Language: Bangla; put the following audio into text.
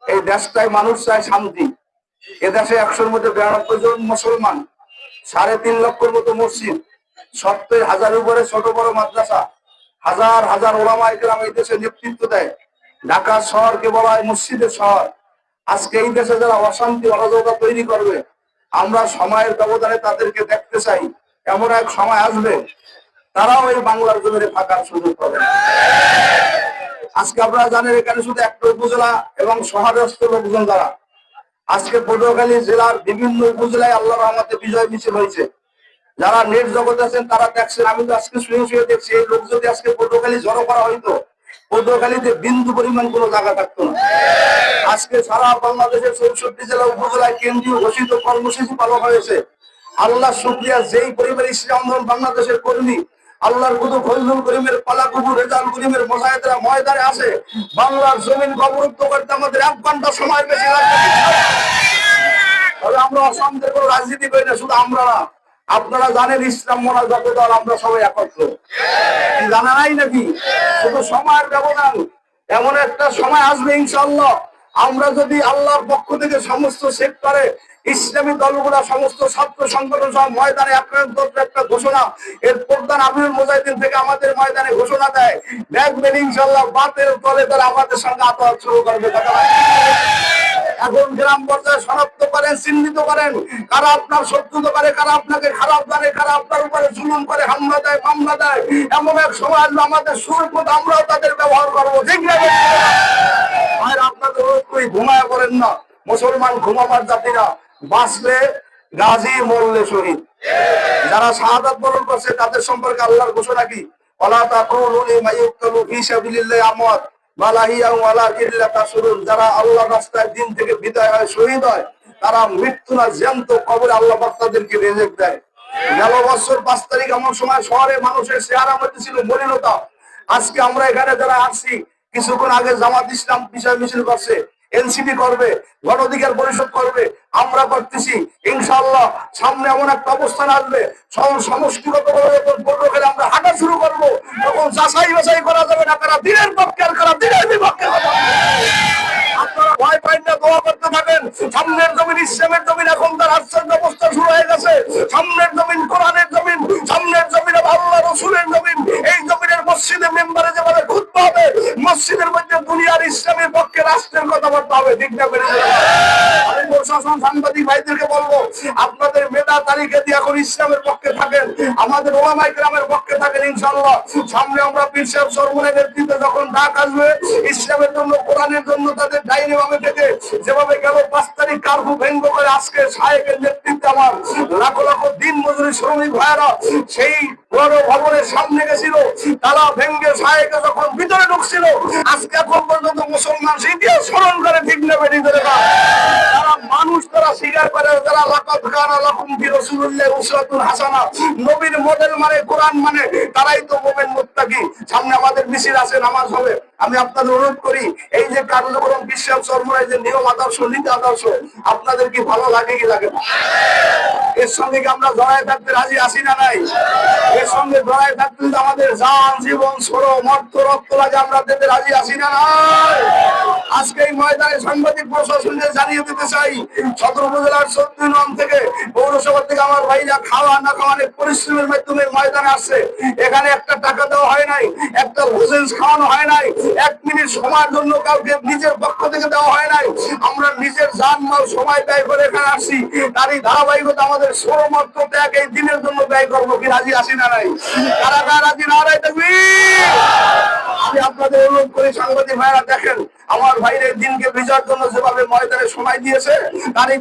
এই দেশটায় মানুষ চায় শান্তি। এদেশে 100-র মধ্যে 92 জন মুসলমান, 3.5 লক্ষের মতো মসজিদ, 70,000 উপরে ছোট বড় মাদ্রাসা, হাজার হাজার ওলামায়ে কেরাম এই দেশে নেতৃত্ব দেয়। ঢাকা শহরকে বলা হয় মসজিদের শহর। আজকে এই দেশে যারা অশান্তি অরাজকতা তৈরি করবে, আমরা সময়ের ব্যবধানে তাদেরকে দেখতে চাই। এমন এক সময় আসবে তারাও এই বাংলার জমিনে থাকার সুযোগ পাবে। আজকে আপনারা জানেন এখানে শুধু একটা উপজেলা এবং শহরস্থ লোকজন যারা, আজকে পটুয়াখালী জেলার বিভিন্ন উপজেলায় আল্লাহর রহমতে বিজয় মিছিল হয়েছে। যারা নেট জগতে আছেন তারা দেখছেন, আমি তো আজকে শুয়ে শুয়ে দেখছি এই লোক যদি আজকে পটুয়াখালী জড়ো করা হইতো, পটুয়াখালীতে বিন্দু পরিমাণ কোনো জায়গা থাকতো না। আজকে সারা বাংলাদেশের 64 জেলা উপজেলায় কেন্দ্রীয় ঘোষিত কর্মসূচি পালন হয়েছে। আল্লাহ শুকরিয়া, যেই পরিবার ইসলাম আন্দোলন বাংলাদেশের কর্মী আল্লাহর কুতু ফজলুল করিমের পালাকুবু রেজাল করিমের মুজাহিদরা ময়দানে আসে, বাংলার জমিন অবরুদ্ধ করতে আমাদের 1 ঘন্টা সময় বেশি লাগবে। তবে আমরা অশান্তির কোনো রাজনীতি করি না, শুধু আমরা না, আপনারা জানেন ইসলাম মনা যত দল আমরা সবাই একত্র, জানা নাই নাকি? শুধু সময়ের ব্যবধান, এমন একটা সময় আসবে ইনশাআল্লাহ আমরা যদি আল্লাহর পক্ষ থেকে সমস্ত সেক্টরে ইসলামী দলগুলা সমস্ত ছাত্র সংগঠন সহ ময়দানে একটা ঘোষণা, এর প্রধান আমিরুল মুজাহিদিন থেকে আমাদের ময়দানে ঘোষণা দেয়, দেখবেন ইনশাআল্লাহ বাতের দলে তারা আমাদের সঙ্গে আতঙ্ক শুরু করবে। এখন গ্রাম পর্যায়ে শনাক্ত করেন, চিহ্নিত করেন কারা আপনার শত্রুতা করে, কারা আপনাকে খারাপ জানে, কারা আপনার উপরে জুলুম করে, হামলা দেয়, মামলা দেয়। এমন এক সময় আসবে আমাদের সুর মতো আমরাও তাদের ব্যবহার করবো, ঠিক না? আপনাদের ওই ঘুমায় করেন না, মুসলমান ঘুমাবার জাতিরা বাঁচলে গাজী, মরলে শহীদ। যারা শাহাদাত বরণ করছে তাদের সম্পর্কে আল্লাহর ঘোষণা কি? ওয়ালা তাকুলু লিমান ইউকতালু ফি সাবিলিল্লাহি আমওয়াত ওয়া লা হিয়া ওয়ালাকিন লা তাশউরুন। যারা আল্লাহর রাস্তায় দিন থেকে বিদায় হয়, শহীদ হয়, তারা মৃত্যু না, জ্যান্ত কবরে আল্লাহ পাক তাদেরকে রিজিক দেয়। গেল বছর 5 তারিখ এমন সময় শহরে মানুষের চেহারা মধ্যে ছিল মলিনতা। আজকে আমরা এখানে যারা আসছি, কিছুক্ষণ আগে জামাত ইসলাম বিষয় মিছিল করছে, এনসিপি করবে, গণ অধিকার পরিষদ করবে, আমরা করতেছি। ইনশাআল্লাহ সামনে এমন একটা অবস্থান আসবে, সমষ্টিগতভাবে যখন পটুয়াখালী আমরা হাঁটা শুরু করবো, তখন যাচাই বাছাই করা যাবে না কারা দিনের পক্ষে আর কারা দিনের বিপক্ষে। আপনারা ভয় পাইন না, দোয়া করতে থাকেন। সামনের জমিন ইসলামের জমিন, এখন তার আশ্চর্য অবস্থা শুরু হয়ে গেছে। সামনের জমিন কোরআনের জমিন, সামনের জমিন আল্লাহ রসুলের জমিন। এই জমিনের মসজিদের মেম্বারে যেভাবে খুতবা হবে, মসজিদের মধ্যে দুনিয়ার ইসলামের পক্ষে রাষ্ট্রের কথাবার্তা হবে, ঠিক না? আমি প্রশাসন সাংবাদিক ভাইদেরকে বলবো, আপনাদের মেধা তালিকা দিয়ে এখন ইসলামের পক্ষে থাকেন, আমাদের ওলামায়ে কেরামের পক্ষে থাকেন। ইনশাআল্লাহ সামনে আমরা পীর সাহেব সরমুনের নেতৃত্বে যখন ডাক আসবে ইসলামের জন্য, কোরআনের জন্য, তাদের ডাইনে বামে থেকে যেভাবে গেল 5 তারিখ কারফিউ ভঙ্গ করে আজকে শায়েকের নেতৃত্বে আমার লাখো লাখো দিন মজুরি শ্রমিক ভাইয়েরা সেই বড় ভবনের সামনে গেছিল, তারা ভেঙ্গে শায়েকে যখন ভিতরে ঢুকছিল, আজকে এখন পর্যন্ত মুসলমান ইতিহাস স্মরণ করে, ঠিক না? বেরিয়ে করে তারা মানুষ, তারা স্বীকার করে, যারা লাকাদ কানা লাকুম ফি রাসূলিল্লাহি উসওয়াতুন হাসানাহ, নবীর মডেল মানে, কোরআন মানে, তারাই তো মুমিন মুত্তাকি। সামনে আমাদের মিছিল আছে, নামাজ হবে। আমি আপনাদের অনুরোধ করি, এই যে কার্যক্রম বিশ্বাস সরমরাই যে নিয়ম আদর্শ, নীতি আদর্শ, আপনাদের কি ভালো লাগে কি লাগে না? এর সঙ্গে কি আমরা জড়ায় থাকতে রাজি আছি না নাই? এর সঙ্গে জড়ায় থাকতে আমাদের জান, জীবন, শ্রম, অর্থ, রক্ত লাগে, আমরা দিতে রাজি আছি না নাই? আজকে এই ময়দানে সাংবাদিক প্রশাসনকে জানিয়ে দিতে চাই, সদর উপজেলার 14 নং থেকে, পৌরসভা থেকে আমার ভাইরা খাওয়া না খাওয়া অনেক পরিশ্রমের মাধ্যমে ময়দানে আসছে। এখানে একটা টাকা দেওয়া হয় নাই, একটা লজেন্স খাওয়ানো হয় নাই, 1 মিনিট সময়ের জন্য কাউকে নিজের পক্ষ থেকে দেওয়া হয় নাই। আমরা নিজের জান মাল সময় ব্যয় করে এখানে আসছি, তারই ধারাবাহিকতা আমাদের শ্রম, অর্থ ত্যাগ এই দিনের জন্য ব্যয় করবো। কি রাজি আসি না নাই? কারা কারা রাজি না রাই থাকবি? আমি আপনাদের অনুরোধ করি, সাংবাদিক ভাইরা দেখেন, আমার ভাইদের দিনকে বিজয়ের জন্য যেভাবে ময়দানে সময় দিয়েছে, তারই